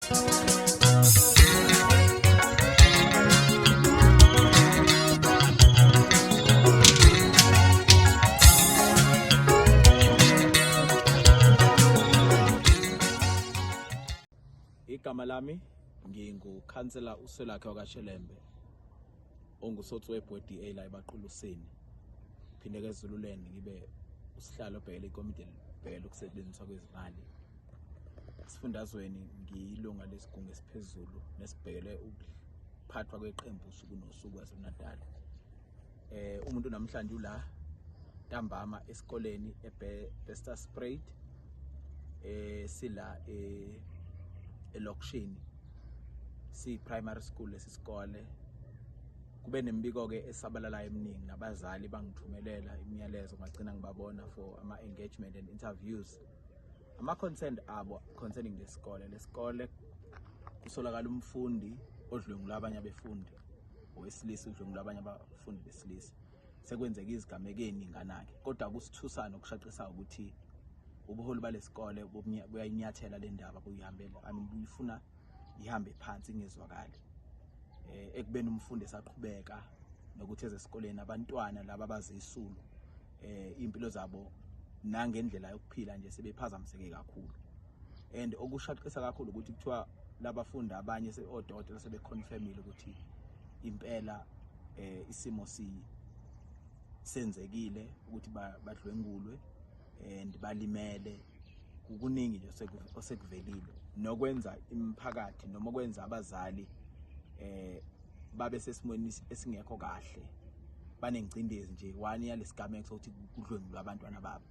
Igama lami ngingukhansela uSelakhe wakwaShelembe ongusotswebhu we-DA la eBaquluseni. Phinde ke eZululand ngibe usihlalo obhekele ikomiti elibhekele ukusebenziswa kwezimali. Esifundazweni ngiyilunga lesigungu esiphezulu nesibhekele ukuphathwa kweqembu usuku nosuku waseNatal. Umuntu namhlanje ula ntambama esikoleni eBester Spruit sila elokishini si primary school lesisikole. Kube nembiko ke esabalala eminingi nabazali bangithumelela imiyalezo ngagcina ngibabona for ama engagement and interviews. Ama concern abo concerning lesikole kusolakala umfundi odlwengula abanye abafundi owesilisa udlwengula abanye abafundi besilisa. Sekwenzeka izigameko ezininganake kodwa kusithusana okushaqisa ukuthi ubuholi balesikole buyayinyathela le ndaba buyihambela buyifuna ihambe phansi ingezwakali. Ekubeni umfundi esaqhubeka nokuthi ezesikoleni abantwana laba abazisulu impilo zabo nangendlela yokuphila nje sebephazamiseke kakhulu. And okushaqisa kakhulu ukuthi kuthiwa labafundi abanye odokotela sebeconfirmile ukuthi impela isimo senzekile ukuthi badlwengulwe and balimele. Kukuningi nje osekuvelile nokwenza imphakathi noma kwenza abazali babe sesimweni esingekho kahle. Banengcindezi nje one yalesigameko sokuthi kudlwengulwa abantwana babo.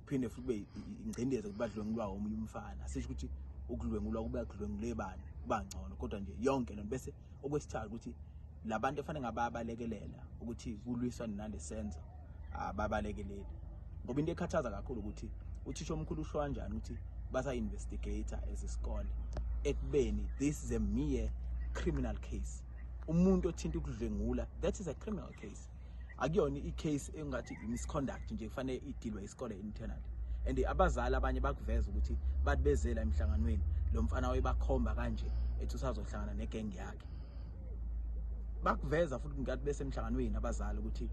Phinde futhi kube ingcindezi ukuthi badlwengulwa omunye umfana. Sisho ukuthi ukudlwengulwa kuba kudlwengule bani kubangcono kodwa nje yonke lento bese okwesithathu ukuthi labantu efanele ngababalekelela ukuthi kulwiswa nalesenzo ababalekeleli. Ngoba into ekhathaza kakhulu ukuthi uthisha omkhulu usho kanjani ukuthi basa investigator ezisikole ekubeni this is a mere criminal case. Umuntu othinta ukudlwengula, that is a criminal case. Akuyona i-case engathi misconduct nje kufanele idilwe isikole internally. And abazali abanye bakuveza ukuthi bathi bezela emhlanganweni lo mfana wayebakhomba kanje ethi usazohlangana negeng yakhe. Bakuveza futhi ngathi bese emhlanganweni abazali ukuthi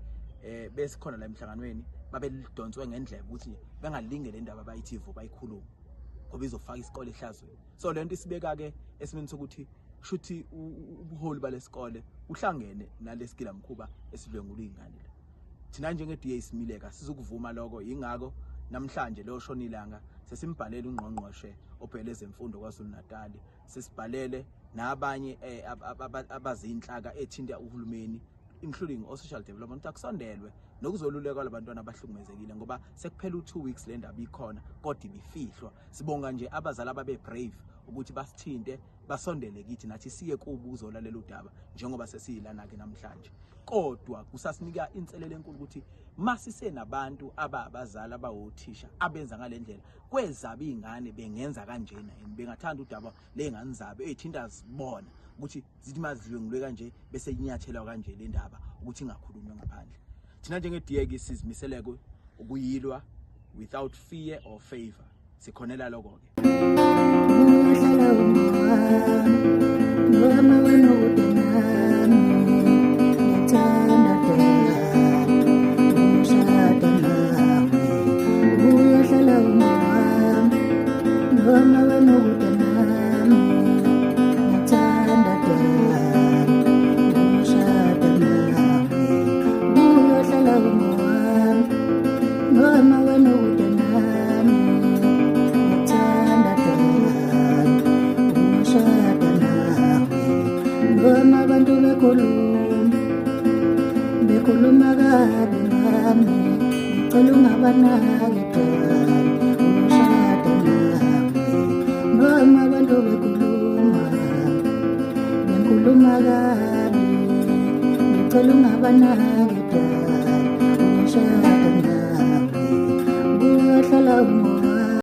bese khona la emhlanganweni babe lidonswe ngendlela ukuthi bengalinge le ndaba abayithivu bayikhuluma ngoba izofaka isikole ehlazweni. So lento isibeka ke esimeni sokuthi shuthi ubuholi balesikole uhlangene nalesikila mkhuba esidlwengula izingane la. Thina njenge DA simileka sizukuvuma lokho. Ingakho namhlanje lo shonilanga sesimbhalele ungqongqoshe obhekele ezemfundo kwaZulu-Natal, sesibhalele nabanye abazinhlaka ethinta uhulumeni including social development akusondelwe nokuzoluleka labantwana abahlukumezekile ngoba sekuphela u2 weeks le ndaba ikhona kodwa ibifihlwa. Sibonga nje abazali ababe brave ukuthi basithinte basondele kithi nathi siye kubuzo lalela udaba njengoba sesiyilana ke namhlanje. Kodwa kusasinika inselele enkulu ukuthi masise nabantu abazali abawothisha abenza ngalendlela kwezaba izingane bengenza kanjena bengathanda udaba lengane zabo ethinta zibona ukuthi zithi mazidlwengulwe kanje bese inyathela kanje le ndaba ukuthi ingakhulunywa ngaphandle. Thina njenge DA ke sizimiseleke ukuyilwa without fear or favor. Sikhonela lokho ke. Abantu bekhuluma kabi ngami, ngicela ungabanaki ushada nami. Noma abantu bekhuluma kabi, ngicela ungabanaki ushada nami. Uyahlala